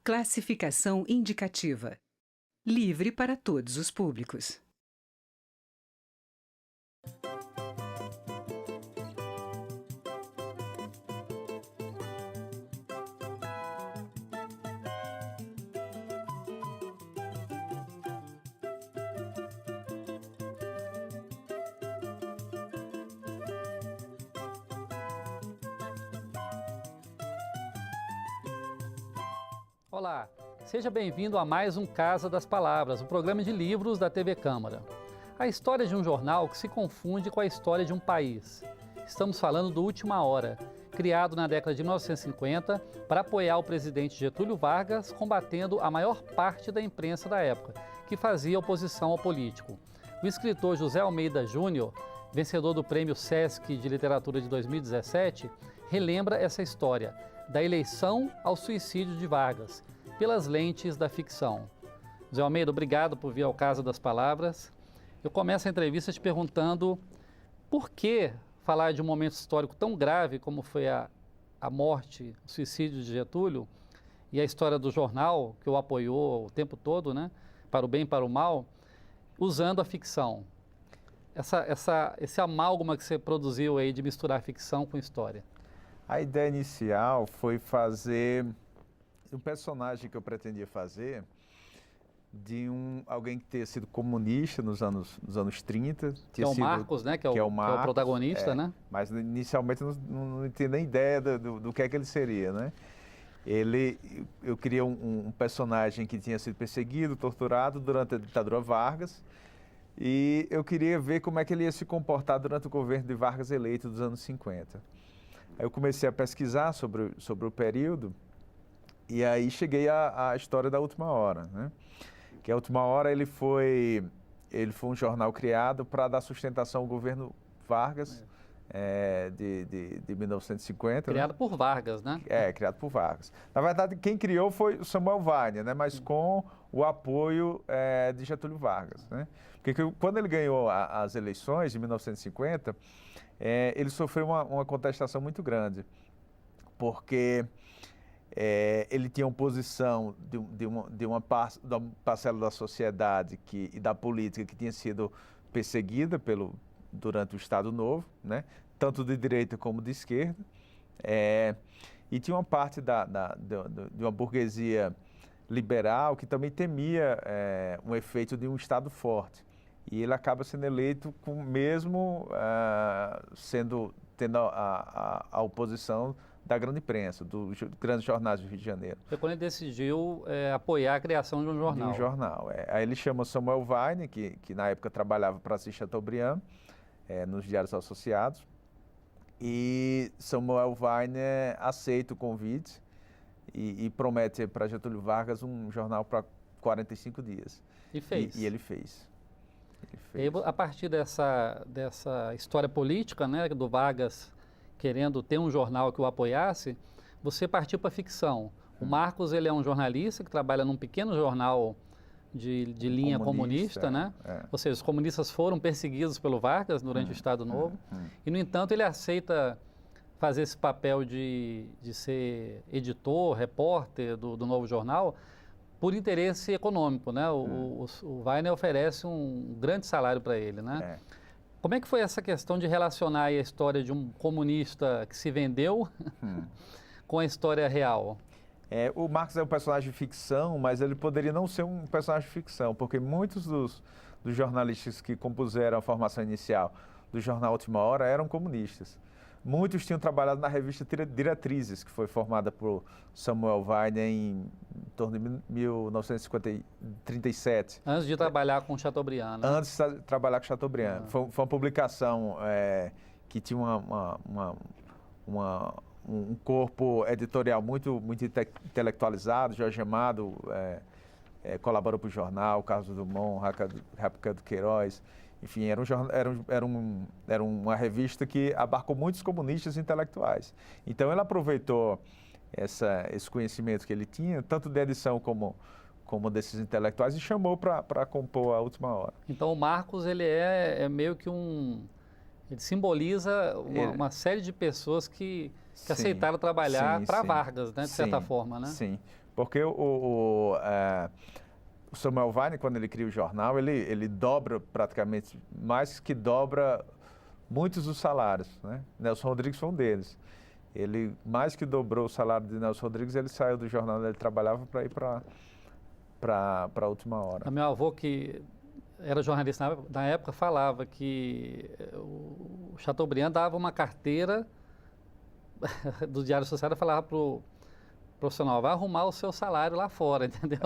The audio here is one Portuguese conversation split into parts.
Classificação indicativa. Livre para todos os públicos. Olá, seja bem-vindo a mais um Casa das Palavras, um programa de livros da TV Câmara. A história de um jornal que se confunde com a história de um país. Estamos falando do Última Hora, criado na década de 1950 para apoiar o presidente Getúlio Vargas, combatendo a maior parte da imprensa da época, que fazia oposição ao político. O escritor José Almeida Júnior, vencedor do Prêmio Sesc de Literatura de 2017, relembra essa história, da eleição ao suicídio de Vargas, pelas lentes da ficção. José Almeida, obrigado por vir ao Casa das Palavras. Eu começo a entrevista te perguntando por que falar de um momento histórico tão grave como foi a morte, o suicídio de Getúlio e a história do jornal, que o apoiou o tempo todo, né, para o bem e para o mal, usando a ficção. Esse amálgama que você produziu aí de misturar ficção com história. A ideia inicial foi fazer um personagem que eu pretendia fazer de alguém que tinha sido comunista nos anos 30. Que é o Marcos, né? Que é o protagonista, né? Mas inicialmente eu não tinha nem ideia do que é que ele seria, né? Eu queria um personagem que tinha sido perseguido, torturado durante a ditadura Vargas, e eu queria ver como é que ele ia se comportar durante o governo de Vargas eleito dos anos 50. Aí eu comecei a pesquisar sobre o período e aí cheguei à história da Última Hora, né? Que a Última Hora ele foi um jornal criado para dar sustentação ao governo Vargas de 1950. Criado, né? Por Vargas, né? Criado por Vargas. Na verdade, quem criou foi o Samuel Weiner, né? Mas com o apoio de Getúlio Vargas, né? Porque quando ele ganhou as eleições de 1950, ele sofreu uma contestação muito grande, porque ele tinha oposição de uma parcela da sociedade e da política que tinha sido perseguida durante o Estado Novo, né? Tanto de direita como de esquerda, e tinha uma parte de uma burguesia liberal que também temia um efeito de um Estado forte. E ele acaba sendo eleito tendo a oposição da grande imprensa, dos grandes jornais do Rio de Janeiro. Foi quando ele decidiu apoiar a criação de um jornal. De um jornal. Aí ele chama Samuel Weiner, que na época trabalhava para Assis Chateaubriand, nos Diários Associados, e Samuel Weiner aceita o convite e promete para Getúlio Vargas um jornal para 45 dias. E fez. E ele fez. E aí, a partir dessa história política, né, do Vargas querendo ter um jornal que o apoiasse, você partiu para a ficção. O Marcos, ele é um jornalista que trabalha num pequeno jornal de linha comunista, né? Ou seja, os comunistas foram perseguidos pelo Vargas durante o Estado Novo. E, no entanto, ele aceita fazer esse papel de ser editor, repórter do novo jornal, por interesse econômico, né? O Weiner oferece um grande salário para ele, né? Como é que foi essa questão de relacionar a história de um comunista que se vendeu com a história real? O Marcos é um personagem de ficção, mas ele poderia não ser um personagem de ficção, porque muitos dos jornalistas que compuseram a formação inicial do jornal Última Hora eram comunistas. Muitos tinham trabalhado na revista Diretrizes, que foi formada por Samuel Weiner em torno de 1937. Antes de trabalhar com Chateaubriand, né? Antes de trabalhar com Chateaubriand. Foi uma publicação que tinha um corpo editorial muito intelectualizado. Jorge Amado colaborou para o jornal, Carlos Drummond, Réplica do Queiroz. Enfim, era uma revista que abarcou muitos comunistas intelectuais. Então, ele aproveitou esse conhecimento que ele tinha, tanto de edição como desses intelectuais, e chamou para compor a Última Hora. Então, o Marcos, ele é meio que ele simboliza uma série de pessoas que aceitaram trabalhar para Vargas, né, de certa forma, né? Sim, Porque o Samuel Weiner, quando ele cria o jornal, ele dobra praticamente, mais que dobra muitos dos salários, né? Nelson Rodrigues foi um deles. Ele mais que dobrou o salário de Nelson Rodrigues, ele saiu do jornal onde ele trabalhava para ir para a Última Hora. Meu avô, que era jornalista na época, falava que o Chateaubriand dava uma carteira do Diário Social e falava para o profissional, vai arrumar o seu salário lá fora, entendeu?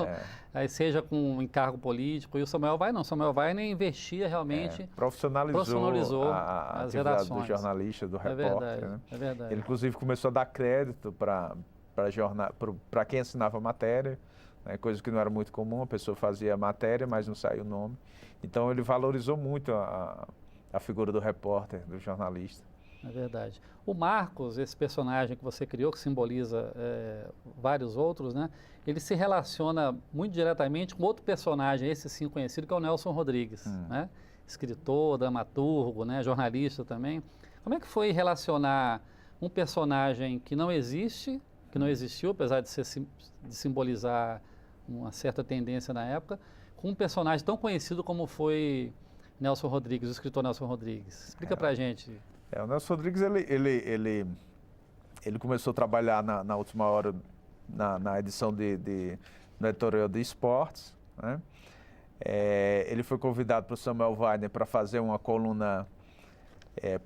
Aí seja com um encargo político. E o Samuel Weiner não. Samuel Weiner investia realmente... Profissionalizou a as atividade redações. do jornalista, do repórter. Verdade, né? É verdade. Ele, inclusive, começou a dar crédito para quem assinava matéria, né? Coisa que não era muito comum. A pessoa fazia matéria, mas não saía o nome. Então, ele valorizou muito a figura do repórter, do jornalista. É verdade. O Marcos, esse personagem que você criou, que simboliza vários outros, né? Ele se relaciona muito diretamente com outro personagem, esse sim conhecido, que é o Nelson Rodrigues, né? Escritor, dramaturgo, né? Jornalista também. Como é que foi relacionar um personagem que não existe, que não existiu, apesar de simbolizar uma certa tendência na época, com um personagem tão conhecido como foi Nelson Rodrigues, o escritor Nelson Rodrigues? Explica pra gente. O Nelson Rodrigues, ele começou a trabalhar na Última Hora, na edição no editorial de esportes, né? Ele foi convidado para o Samuel Weiner para fazer uma coluna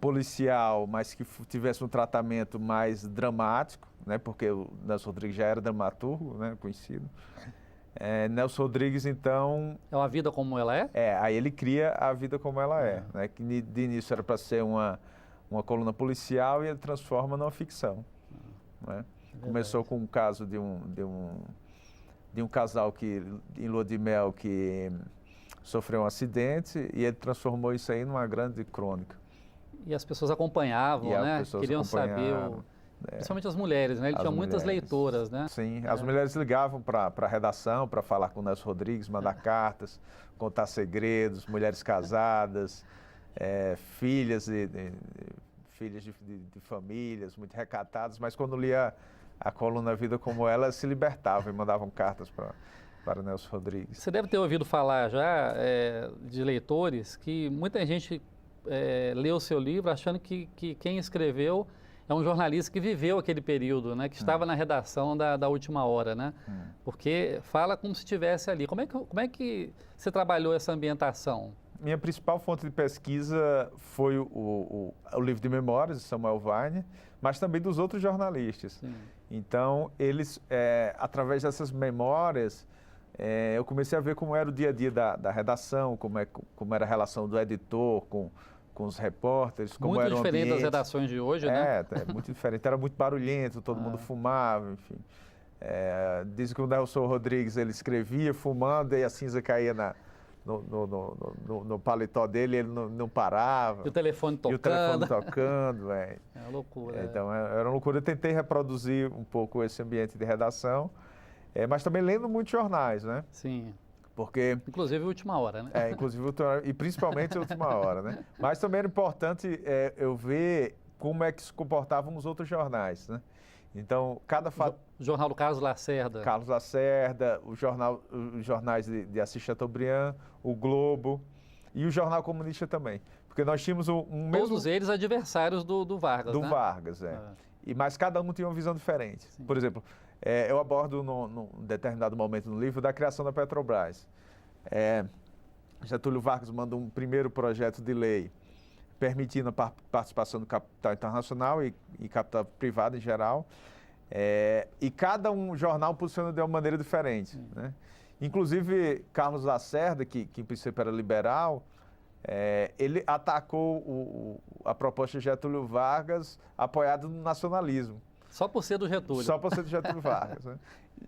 policial, mas que tivesse um tratamento mais dramático, né? Porque o Nelson Rodrigues já era dramaturgo, né? Conhecido. Nelson Rodrigues, então... É uma vida como ela é? Aí ele cria A Vida Como Ela É, né? Que de início era para ser uma coluna policial e ele transforma numa ficção. Né? Começou com um caso de um casal em lua de mel que sofreu um acidente e ele transformou isso aí numa grande crônica. E as pessoas acompanhavam, né? Queriam saber, principalmente as mulheres, né? Ele tinha muitas leitoras, né? Sim, as mulheres ligavam para a redação para falar com o Nelson Rodrigues, mandar cartas, contar segredos, mulheres casadas, filhas de famílias muito recatadas, mas quando lia a coluna Vida Como Ela, se libertavam e mandavam cartas para Nelson Rodrigues. Você deve ter ouvido falar já de leitores que muita gente leu o seu livro achando que quem escreveu é um jornalista que viveu aquele período, né? Que estava na redação da Última Hora, né? Porque fala como se estivesse ali. Como é que você trabalhou essa ambientação? Minha principal fonte de pesquisa foi o livro de memórias de Samuel Weiner, mas também dos outros jornalistas. Sim. Então, eles, através dessas memórias, eu comecei a ver como era o dia a dia da redação, como era a relação do editor com os repórteres, como era o ambiente. Muito diferente das redações de hoje, né? Muito diferente. Era muito barulhento, todo mundo fumava, enfim. Diz que o Nelson Rodrigues, ele escrevia fumando e a cinza caía no paletó dele, ele não parava. E o telefone tocando. É uma loucura. Então, era uma loucura. Eu tentei reproduzir um pouco esse ambiente de redação, mas também lendo muitos jornais, né? Sim. Porque... Inclusive a Última Hora, né? E principalmente a Última Hora, né? Mas também era importante eu ver como é que se comportavam os outros jornais, né? Então, cada fato... O jornal do Carlos Lacerda. Carlos Lacerda, os jornais de Assis Chateaubriand, o Globo e o Jornal Comunista também. Porque nós tínhamos Todos eles adversários do Vargas, né? Do Vargas, Mas cada um tinha uma visão diferente. Sim. Por exemplo, eu abordo num determinado momento no livro da criação da Petrobras. Getúlio Vargas manda um primeiro projeto de lei permitindo a participação do capital internacional e capital privado em geral. E cada jornal posiciona de uma maneira diferente, né? Inclusive, Carlos Lacerda, que em princípio era liberal, ele atacou a proposta de Getúlio Vargas apoiado no nacionalismo. Só por ser do Getúlio. Só por ser do Getúlio Vargas, né?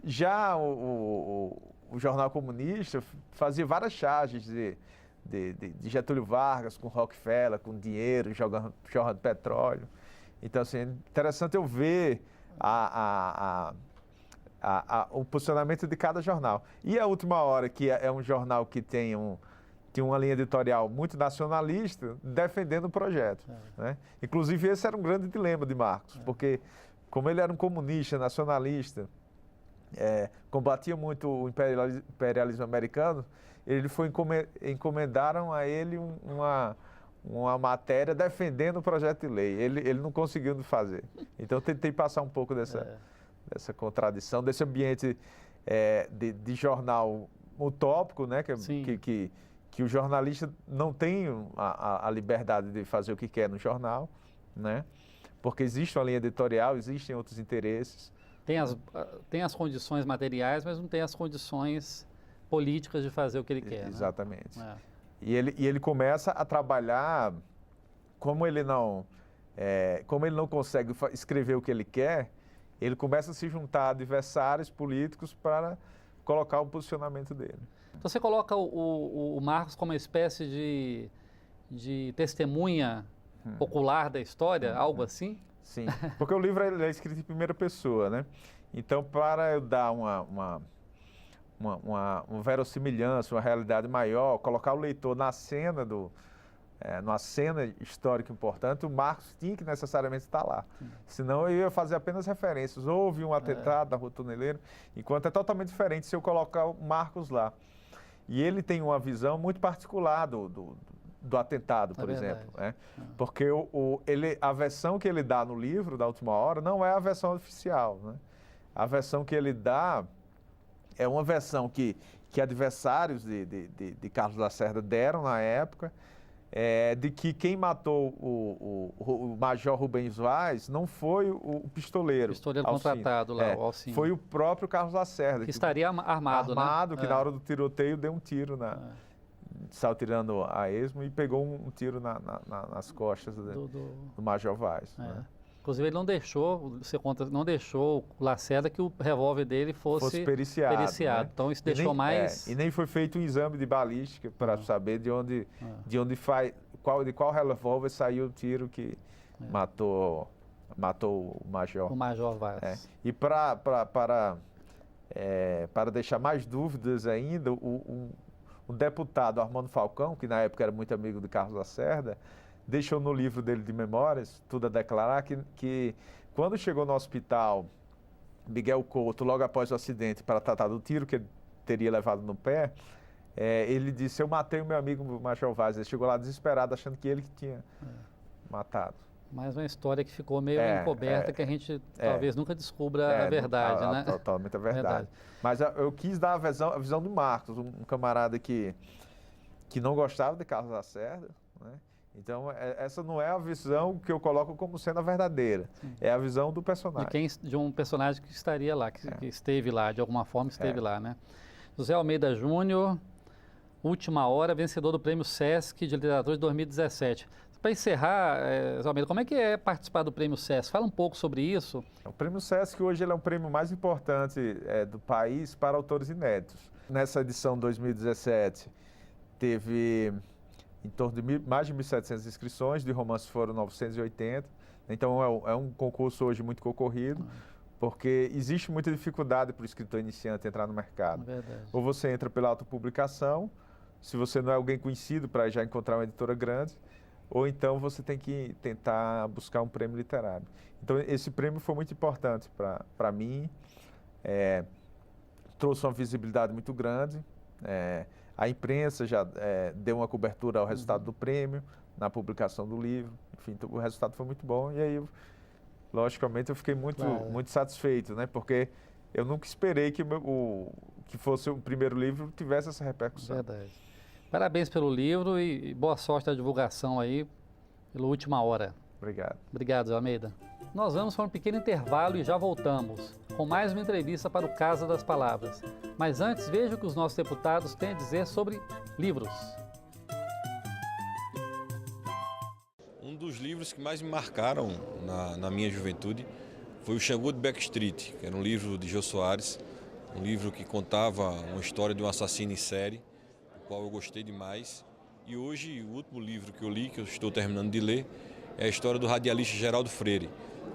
Já o Jornal Comunista fazia várias charges de Getúlio Vargas com Rockefeller, com dinheiro, jorrando petróleo. Então, assim, é interessante eu ver o posicionamento de cada jornal. E a Última Hora, que é um jornal que tem uma linha editorial muito nacionalista, defendendo o projeto. Né? Inclusive, esse era um grande dilema de Marcos, porque como ele era um comunista, nacionalista, combatia muito o imperialismo americano, encomendaram a ele uma matéria defendendo o projeto de lei. Ele não conseguiu fazer. Então, tentei passar um pouco dessa contradição, desse ambiente de jornal utópico, né? Que o jornalista não tem a liberdade de fazer o que quer no jornal, né? Porque existe uma linha editorial, existem outros interesses. Tem as condições materiais, mas não tem as condições políticas de fazer o que ele quer. Exatamente. Né? E ele começa a trabalhar, como ele não consegue escrever o que ele quer, ele começa a se juntar a adversários políticos para colocar o posicionamento dele. Então você coloca o Marcos como uma espécie de testemunha popular da história, algo assim? Sim, porque o livro é escrito em primeira pessoa, né? Então, para eu dar uma verossimilhança, uma realidade maior, colocar o leitor na cena numa cena histórica importante, o Marcos tinha que necessariamente estar lá. Senão eu ia fazer apenas referências. Houve um atentado na Rua Tuneleiro, enquanto é totalmente diferente se eu colocar o Marcos lá. E ele tem uma visão muito particular do atentado, por exemplo. Né? Porque a versão que ele dá no livro, da Última Hora, não é a versão oficial. Né? A versão que ele dá é uma versão que adversários de Carlos Lacerda deram na época, de que quem matou o Major Rubens Vaz não foi o pistoleiro. O pistoleiro contratado lá, o Alcino. Foi o próprio Carlos Lacerda. Que estaria armado, né? Armado, que na hora do tiroteio deu um tiro saiu tirando a esmo e pegou um tiro nas costas do Major Vaz. Né? Inclusive, ele não deixou o Lacerda que o revólver dele fosse periciado. Né? Então, isso deixou mais... e nem foi feito um exame de balística para saber de qual revólver saiu o tiro que matou o Major. O Major Vaz. E para deixar mais dúvidas ainda, o deputado Armando Falcão, que na época era muito amigo de Carlos Lacerda, deixou no livro dele de memórias, tudo a declarar, que quando chegou no hospital, Miguel Couto, logo após o acidente, para tratar do tiro que ele teria levado no pé, ele disse: eu matei o meu amigo Major Vaz. Ele chegou lá desesperado, achando que ele que tinha matado. Mais uma história que ficou meio encoberta, que a gente talvez nunca descubra a verdade, né? Totalmente a verdade. Mas eu quis dar a visão do Marcos, um camarada que não gostava de Carlos Lacerda, né? Então, essa não é a visão que eu coloco como sendo a verdadeira. É a visão do personagem. De um personagem que estaria lá, que esteve lá, de alguma forma esteve lá, né? José Almeida Júnior, Última Hora, vencedor do Prêmio Sesc de Literatura de 2017. Para encerrar, José Almeida, como é que é participar do Prêmio Sesc? Fala um pouco sobre isso. O Prêmio Sesc hoje é o prêmio mais importante do país para autores inéditos. Nessa edição 2017, teve em torno de mais de 1.700 inscrições, de romances foram 980. Então é um concurso hoje muito concorrido, porque existe muita dificuldade para o escritor iniciante entrar no mercado. Verdade. Ou você entra pela autopublicação, se você não é alguém conhecido para já encontrar uma editora grande, ou então você tem que tentar buscar um prêmio literário. Então esse prêmio foi muito importante para mim, trouxe uma visibilidade muito grande. A imprensa já deu uma cobertura ao resultado do prêmio, na publicação do livro. Enfim, o resultado foi muito bom e aí, logicamente, eu fiquei muito satisfeito, né? Porque eu nunca esperei que fosse o primeiro livro tivesse essa repercussão. Verdade. Parabéns pelo livro e boa sorte na divulgação aí, pela Última Hora. Obrigado. Obrigado, Zé Almeida. Nós vamos para um pequeno intervalo e já voltamos com mais uma entrevista para o Casa das Palavras. Mas antes, veja o que os nossos deputados têm a dizer sobre livros. Um dos livros que mais me marcaram na minha juventude foi o Xangô de Backstreet, que era um livro de Jô Soares, um livro que contava uma história de um assassino em série, o qual eu gostei demais. E hoje, o último livro que eu li, que eu estou terminando de ler, é a história do radialista Geraldo Freire.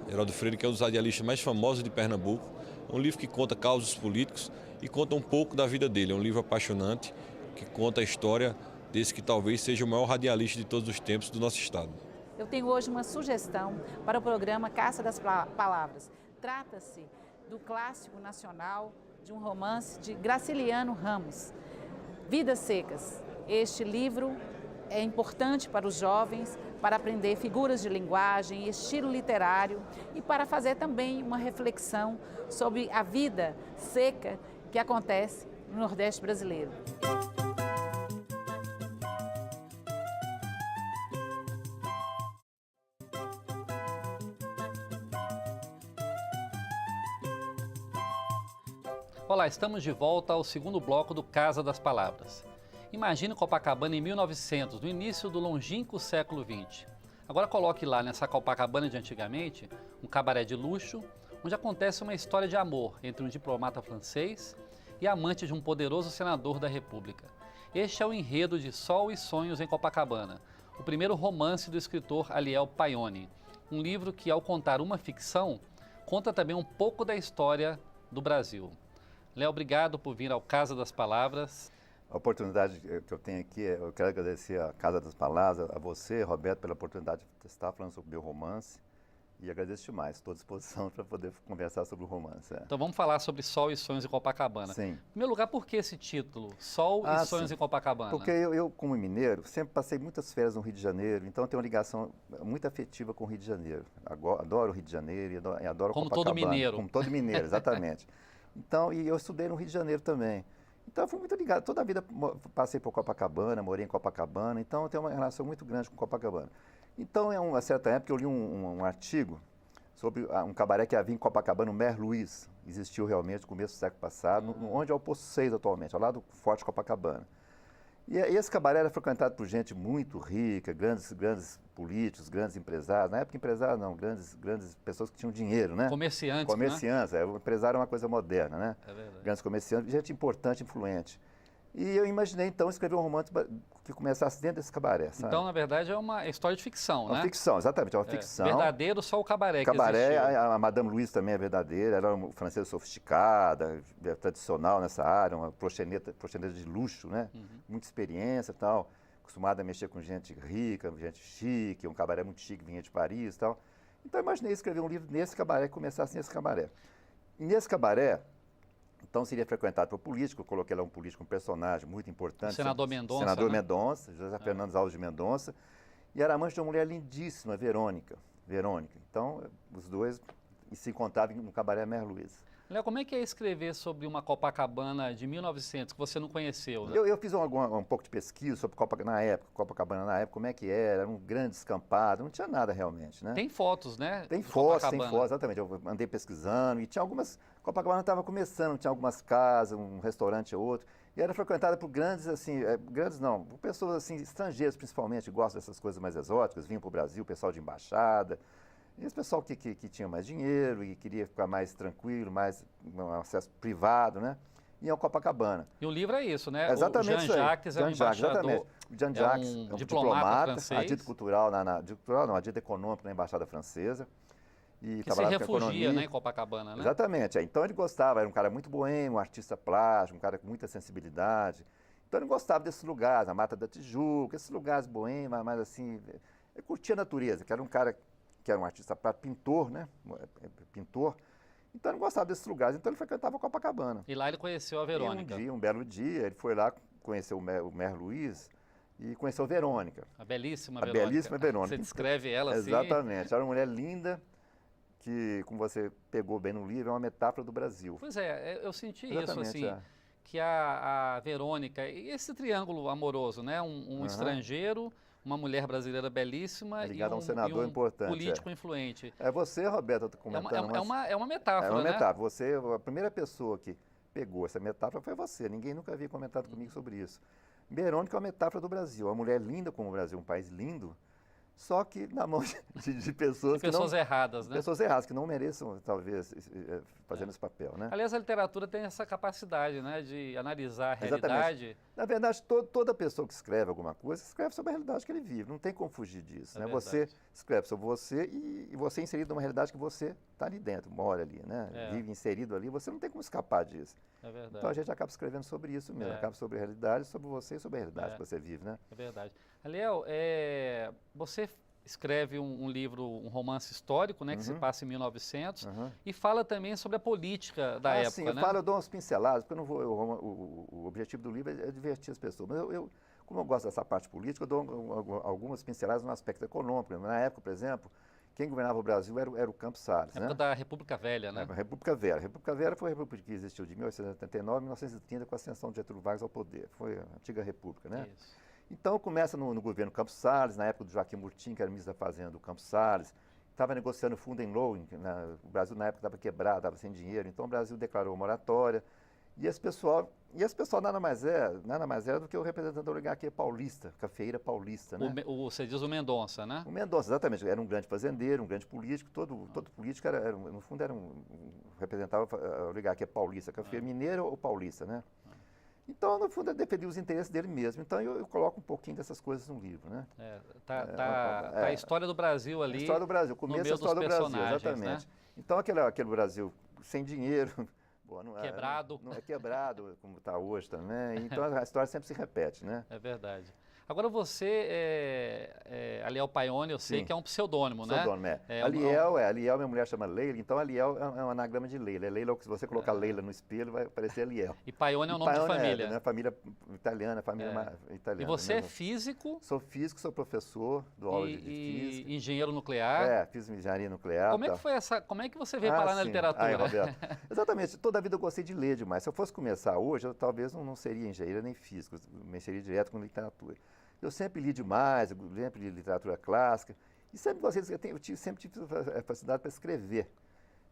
Geraldo Freire, que é um dos radialistas mais famosos de Pernambuco. É um livro que conta causos políticos e conta um pouco da vida dele. É um livro apaixonante que conta a história desse que talvez seja o maior radialista de todos os tempos do nosso estado. Eu tenho hoje uma sugestão para o programa Caça das Palavras. Trata-se do clássico nacional de um romance de Graciliano Ramos, Vidas Secas. Este livro é importante para os jovens, para aprender figuras de linguagem, estilo literário e para fazer também uma reflexão sobre a vida seca que acontece no Nordeste brasileiro. Olá, estamos de volta ao segundo bloco do Casa das Palavras. Imagine Copacabana em 1900, no início do longínquo século XX. Agora coloque lá nessa Copacabana de antigamente um cabaré de luxo, onde acontece uma história de amor entre um diplomata francês e amante de um poderoso senador da República. Este é o enredo de Sol e Sonhos em Copacabana, o primeiro romance do escritor Aliel Paioni, um livro que, ao contar uma ficção, conta também um pouco da história do Brasil. Léo, obrigado por vir ao Casa das Palavras. A oportunidade que eu tenho aqui, eu quero agradecer à Casa das Palavras, a você, Roberto, pela oportunidade de estar falando sobre o meu romance. E agradeço demais, estou à disposição para poder conversar sobre o romance. Então vamos falar sobre Sol e Sonhos em Copacabana. Sim. Em primeiro lugar, por que esse título? Sol e Sonhos em Copacabana? Porque eu, como mineiro, sempre passei muitas férias no Rio de Janeiro, então tenho uma ligação muito afetiva com o Rio de Janeiro. Adoro o Rio de Janeiro e adoro Como Copacabana. todo mineiro. Como todo mineiro, exatamente. Então, e eu estudei no Rio de Janeiro também. Então, eu fui muito ligado. Toda a vida passei por Copacabana, morei em Copacabana. Então, eu tenho uma relação muito grande com Copacabana. Então, em uma certa época, eu li um artigo sobre um cabaré que havia em Copacabana, o Mer Luiz. Existiu realmente no começo do século passado, onde é o Poço 6 atualmente, ao lado do Forte Copacabana. E esse cabaré era frequentado por gente muito rica, grandes políticos, grandes empresários. Na época, empresários não, grandes pessoas que tinham dinheiro, né? Comerciantes, Comerciantes, né? O empresário é uma coisa moderna, né? É verdade. Grandes comerciantes, gente importante, influente. E eu imaginei, então, escrever um romance que começasse dentro desse cabaré, sabe? Então, na verdade, é uma história de ficção, né? Uma ficção, exatamente, é uma ficção. Verdadeiro, só o cabaré que Cabaré, existiu. a Madame Louise também é verdadeira, ela era uma francesa sofisticada, tradicional nessa área, uma proxeneta de luxo, né? Muita experiência e tal, acostumada a mexer com gente rica, gente chique, um cabaré muito chique, vinha de Paris e tal. Então eu imaginei escrever um livro nesse cabaré, que começasse nesse cabaré. E nesse cabaré, então seria frequentado por político, eu coloquei lá um político, um personagem muito importante. O senador Mendonça, Senador né? Mendonça, José Fernandes Alves de Mendonça, e era amante de uma mulher lindíssima, Verônica. Então, os dois se encontravam no cabaré Mer Luiz. Léo, como é que é escrever sobre uma Copacabana de 1900 que você não conheceu? Né? Eu fiz um pouco de pesquisa sobre Copacabana na época, como é que era um grande descampado, não tinha nada realmente, né? Tem fotos, né? Tem de fotos, Copacabana. exatamente. Eu andei pesquisando e tinha algumas. Copacabana estava começando, tinha algumas casas, um restaurante ou outro. E era frequentada por grandes, assim, por pessoas assim, estrangeiras principalmente, que gostam dessas coisas mais exóticas, vinham para o Brasil, pessoal de embaixada. E esse pessoal que tinha mais dinheiro e queria ficar mais tranquilo, mais um acesso privado, né? Iam a Copacabana. E o livro é isso, né? Exatamente o Jean Jacques é um embaixador. Exatamente. O Jean Jacques é um diplomata francês. Agente cultural, agente econômico na Embaixada Francesa. E que se refugia, né, em Copacabana, né? Exatamente. Então ele gostava, era um cara muito boêmio, um artista plástico, um cara com muita sensibilidade. Então ele gostava desses lugares, a Mata da Tijuca, esses lugares boêmios, mas assim, ele curtia a natureza, que era um cara que era um artista pintor, né? Pintor. Então ele gostava desses lugares, então ele frequentava Copacabana. E lá ele conheceu a Verônica. Um belo dia, ele foi lá, conheceu o Mer Luiz e conheceu a Verônica. A belíssima A Verônica. belíssima Verônica. Você descreve ela assim. Exatamente. Era uma mulher linda, que, como você pegou bem no livro, é uma metáfora do Brasil. Pois é, eu senti Exatamente, isso, assim, que a Verônica, e esse triângulo amoroso, né? Um estrangeiro, uma mulher brasileira belíssima ligado e a um senador um importante, político influente. É você, Roberto, comentando. É uma metáfora, É uma né? metáfora. Você, a primeira pessoa que pegou essa metáfora foi você. Ninguém nunca havia comentado comigo sobre isso. Verônica é uma metáfora do Brasil. Uma mulher linda como o Brasil, um país lindo, só que na mão de pessoas que não... erradas, né? Pessoas erradas, que não mereçam, talvez, fazendo esse papel, né? Aliás, a literatura tem essa capacidade, né, de analisar a realidade. Exatamente. Na verdade, toda pessoa que escreve alguma coisa, escreve sobre a realidade que ele vive. Não tem como fugir disso, né? Você escreve sobre você e você é inserido numa realidade que você está ali dentro, mora ali, né? Vive inserido ali, você não tem como escapar disso. É verdade. Então a gente acaba escrevendo sobre isso mesmo, acaba sobre a realidade, sobre você e sobre a realidade que você vive, né? É verdade. Aliel, você escreve um livro, um romance histórico, né, que se passa em 1900, Uhum. e fala também sobre a política da época, sim, né? eu dou umas pinceladas, porque eu não vou, o objetivo do livro é divertir as pessoas. Mas como eu gosto dessa parte política, eu dou algumas pinceladas no aspecto econômico. Na época, por exemplo, quem governava o Brasil era o Campos Salles, Época né? da República Velha, né? A República Velha. A República Velha foi a república que existiu de 1879 a 1930 com a ascensão de Getúlio Vargas ao poder. Foi a antiga república, né? Isso. Então começa no governo Campos Salles, na época do Joaquim Murtim, que era ministro da Fazenda do Campos Salles, estava negociando fundo em loan, o Brasil na época estava quebrado, estava sem dinheiro, então o Brasil declarou moratória, e esse pessoal nada mais era do que o representante da oligarquia paulista, cafeeira paulista, né? Você diz o Mendonça, né? O Mendonça, exatamente, era um grande fazendeiro, um grande político, todo político no fundo representava a oligarquia paulista, cafeeira mineira ou paulista, né? Então, no fundo, ele defendia os interesses dele mesmo. Então, eu coloco um pouquinho dessas coisas no livro, né? Tá a história do Brasil ali. A história do Brasil, o começo da história do Brasil, exatamente. Né? Então, aquele Brasil sem dinheiro, quebrado. Não é quebrado como está hoje também. Então, a história sempre se repete, né? É verdade. Agora você, Aliel Paione, eu sei que é um pseudônimo, né? Pseudônimo, Aliel, minha mulher chama Leila, então Aliel é um anagrama de Leila. Leila, se você colocar Leila no espelho, vai aparecer Aliel. E Paione é o nome de família? Né? Família italiana, italiana. E você é físico? Sou físico, sou professor, dou aula de física. E engenheiro nuclear? Fiz engenharia nuclear. Como é que você veio parar na literatura? Aí, Roberto. Exatamente, toda a vida eu gostei de ler demais. Se eu fosse começar hoje, eu talvez não seria engenheiro nem físico, mexeria direto com literatura. Eu sempre li demais, eu sempre li literatura clássica, e sempre gostei, sempre tive facilidade para escrever.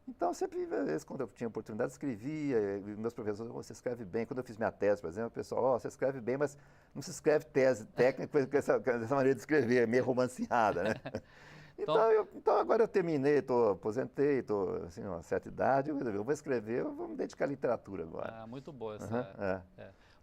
Então, sempre, às vezes, quando eu tinha oportunidade, escrevia, e meus professores, você escreve bem. Quando eu fiz minha tese, por exemplo, o pessoal, você escreve bem, mas não se escreve tese técnica com essa maneira de escrever, meio romanceada, né? Então, agora eu terminei, aposentei, estou assim, uma certa idade, eu vou escrever, eu vou me dedicar à literatura agora. Muito boa essa.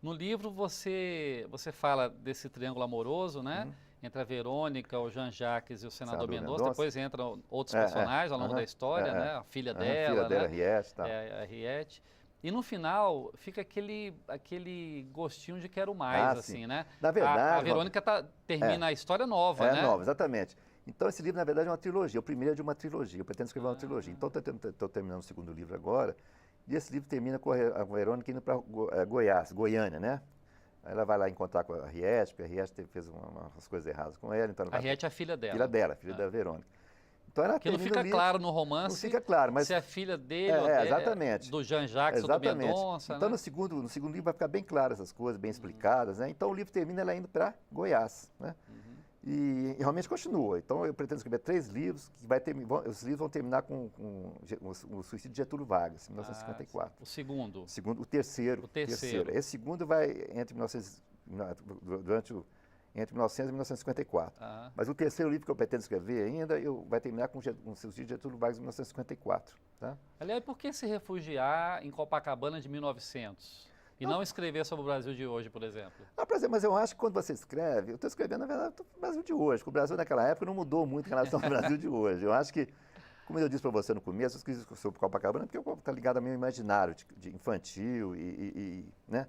No livro você fala desse triângulo amoroso, né? Entre a Verônica, o Jean-Jacques e o senador Mendonça. Depois entram outros personagens ao longo da história, né? A filha dela, a Riete, tá. A Riete. E no final fica aquele gostinho de quero mais, assim, né? Na verdade, a Verônica termina a história nova, né? Nova, exatamente. Então esse livro, na verdade, é uma trilogia. O primeiro é de uma trilogia. Eu pretendo escrever uma trilogia. Então estou terminando o segundo livro agora. E esse livro termina com a Verônica indo para Goiânia, né? Aí ela vai lá encontrar com a Riete, porque a Riete fez umas coisas erradas com ela. Então a Riete é a filha dela. Filha da Verônica. Então ela que não fica claro no romance. Não fica claro, mas se é filha dele ou exatamente. Do Jean-Jacques ou do Mendonça. Então né? no segundo livro vai ficar bem claro essas coisas, bem explicadas, né? Então o livro termina ela indo para Goiás, né? E realmente continua. Então eu pretendo escrever 3 livros, os livros vão terminar com o suicídio de Getúlio Vargas, em 1954. O segundo? O terceiro. Esse segundo vai entre 1900 e 1954. Mas o terceiro livro que eu pretendo escrever ainda vai terminar com o suicídio de Getúlio Vargas em 1954. Tá? Aliás, por que se refugiar em Copacabana de 1900? E não escrever sobre o Brasil de hoje, por exemplo? Por exemplo, mas eu acho que quando você escreve, eu estou escrevendo, na verdade, o Brasil de hoje, porque o Brasil naquela época não mudou muito em relação ao Brasil de hoje. Eu acho que, como eu disse para você no começo, eu escrevi sobre Copacabana porque está ligado ao meu imaginário de infantil né?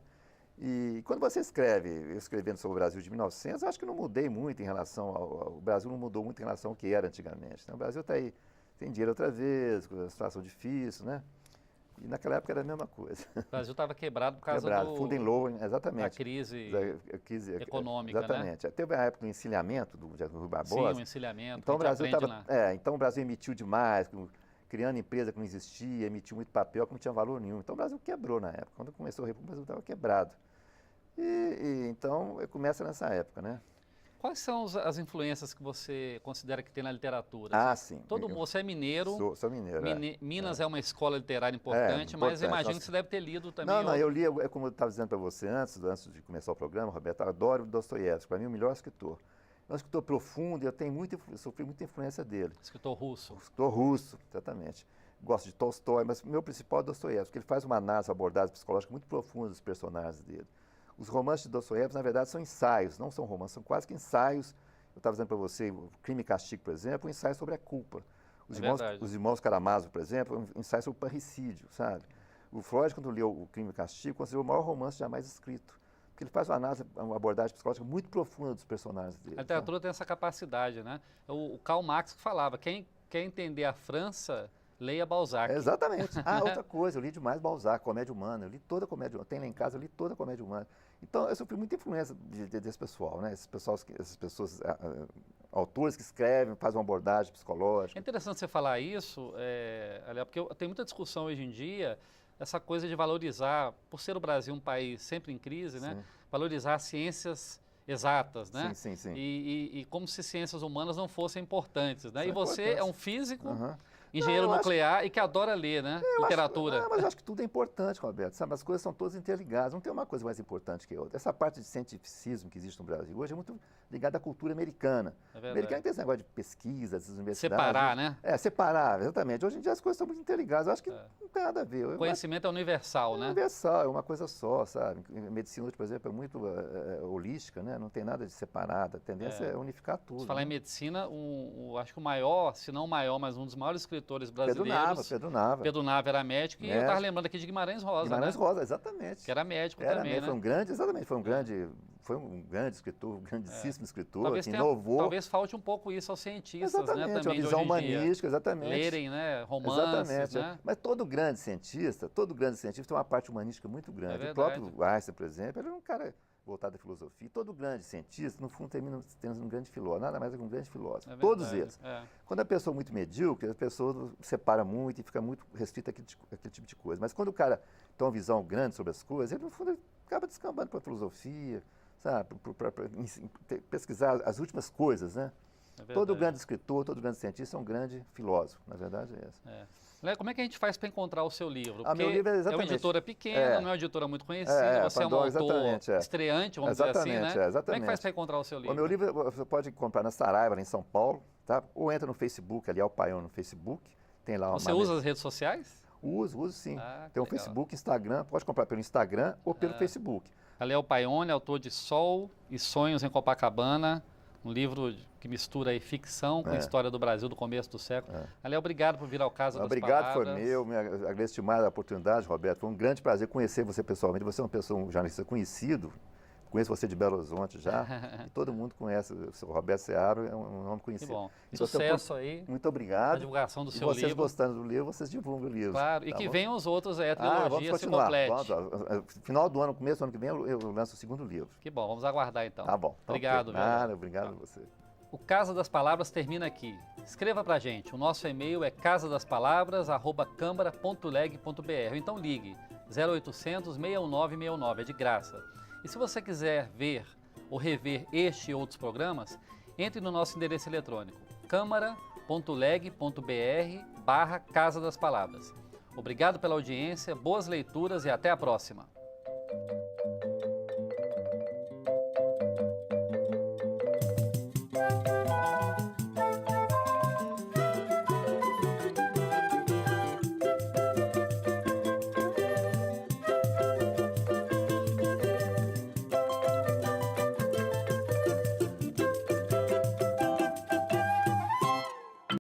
E quando você escrevendo sobre o Brasil de 1900, eu acho que não mudei muito em relação o Brasil não mudou muito em relação ao que era antigamente. Né? O Brasil está aí, tem dinheiro outra vez, com a situação difícil, né? E naquela época era a mesma coisa. O Brasil estava quebrado por causa do... fundo em loan, exatamente. Da crise econômica, exatamente. Né? Teve a época do encilhamento do Rui Barbosa. Sim, o encilhamento. Então o Brasil emitiu demais, criando empresa que não existia, emitiu muito papel que não tinha valor nenhum. Então o Brasil quebrou na época. Quando começou a República, o Brasil estava quebrado. Então começa nessa época, né? Quais são as influências que você considera que tem na literatura? Sim. Você é mineiro. Sou mineiro. Minas é uma escola literária importante, mas imagino que você deve ter lido também. Não, eu li, como eu estava dizendo para você antes de começar o programa, Roberto, eu adoro Dostoiévski, para mim o melhor escritor. É um escritor profundo e eu sofri muita influência dele. Escritor russo. Escritor russo, exatamente. Gosto de Tolstói, mas o meu principal é Dostoiévski, porque ele faz uma análise, abordagem psicológica muito profunda dos personagens dele. Os romances de Dostoiévski, na verdade, são ensaios, não são romances, são quase que ensaios. Eu estava dizendo para você, o Crime e Castigo, por exemplo, um ensaio sobre a culpa. Os irmãos Karamazov, por exemplo, um ensaio sobre o parricídio, sabe? O Freud, quando leu o Crime e Castigo, considerou o maior romance jamais escrito. porque ele faz uma análise, uma abordagem psicológica muito profunda dos personagens dele. A literatura tem essa capacidade, né? O Karl Marx que falava, quem quer entender a França, leia Balzac. Exatamente. Outra coisa, eu li demais Balzac, Comédia Humana, eu li toda a Comédia Humana, tem lá em casa, eu li toda a Comédia Humana. Então, eu sofri muita influência desse pessoal, né? Essas pessoas, autores que escrevem, fazem uma abordagem psicológica. É interessante você falar isso, aliás, porque tem muita discussão hoje em dia, essa coisa de valorizar, por ser o Brasil um país sempre em crise, né? Sim. Valorizar as ciências exatas, né? Sim. E como se ciências humanas não fossem importantes, né? São E você importantes. é um físico, Aham. engenheiro Não, eu nuclear e que adora ler, né? Literatura. Mas eu acho que tudo é importante, Roberto. Sabe? As coisas são todas interligadas. Não tem uma coisa mais importante que outra. Essa parte de cientificismo que existe no Brasil hoje é muito ligada à cultura americana. É verdade. Americana tem esse negócio de pesquisa, dessas universidades. Separar, né? Separar, exatamente. Hoje em dia as coisas estão muito interligadas. Eu acho que não tem nada a ver. O conhecimento é universal, né? Universal, é uma coisa só, sabe? A medicina hoje, por exemplo, é muito holística, né? Não tem nada de separado. A tendência é unificar tudo. Se falar em medicina, acho que o maior, se não o maior, mas um dos maiores escritores brasileiros. Pedro Nava. Pedro Nava era médico e eu estava lembrando aqui de Guimarães Rosa, Guimarães né? Rosa, exatamente. Que era médico Era também, mesmo, né? foi um grande, exatamente, foi um grande escritor, um grandíssimo escritor, Talvez que tenha- inovou. Talvez falte um pouco isso aos cientistas, né? Exatamente, Também uma de visão hoje em dia. humanística, exatamente. Lerem, né? Romances, Exatamente. né? Mas todo grande cientista tem uma parte humanística muito grande. O verdade. próprio Einstein, por exemplo, ele era um cara voltado à filosofia. Todo grande cientista, no fundo, termina sendo um grande filósofo, nada mais do que um grande filósofo. É verdade, Todos eles. é. Quando a pessoa é muito medíocre, a pessoa separa muito e fica muito restrita àquele tipo de coisa. Mas quando o cara tem uma visão grande sobre as coisas, ele, no fundo, ele acaba descambando para a filosofia, sabe? Para pesquisar as últimas coisas, né? É verdade. Todo grande escritor, todo grande cientista é um grande filósofo. Na verdade, é essa. É. Léo, como é que a gente faz para encontrar o seu livro? Meu livro é uma exatamente. editora pequena, É. não é uma editora muito conhecida, você é um Pandora, autor exatamente, estreante, vamos dizer assim, né? Como é exatamente. que faz para encontrar o seu livro? O meu livro você pode comprar na Saraiva, lá em São Paulo, tá? Ou entra no Facebook, ali é o Paião no Facebook, tem lá uma... Você usa as redes sociais? Uso sim. Ah, Tem o legal. Facebook, Instagram, pode comprar pelo Instagram ou pelo Facebook. Léo Paione, autor de Sol e Sonhos em Copacabana, um livro que mistura aí ficção com a história do Brasil do começo do século. Léo, obrigado por vir ao Casa das Obrigado, Palavras. foi meu. Agradeço demais a oportunidade, Roberto. Foi um grande prazer conhecer você pessoalmente. Você é uma pessoa, um jornalista conhecido. Conheço você de Belo Horizonte já. E todo mundo conhece. O seu Roberto Seabra é um nome Que conhecido. bom. Então, Sucesso aí Muito na obrigado. divulgação do E seu vocês livro. gostando do livro, vocês divulgam o livro. Claro, e tá que bom? venham os outros aí, a Vamos trilogia se continuar. complete. Final do ano, começo do ano que vem, eu lanço o segundo livro. Que bom, vamos aguardar então. Tá bom. Obrigado, ok. viu, Léo? Nada, obrigado a você. O Casa das Palavras termina aqui. Escreva pra gente. O nosso e-mail é casadaspalavras@câmara.leg.br. Então ligue 0800 619 619, é de graça. E se você quiser ver ou rever este e outros programas, entre no nosso endereço eletrônico câmara.leg.br/Casa das Palavras. Obrigado pela audiência, boas leituras e até a próxima.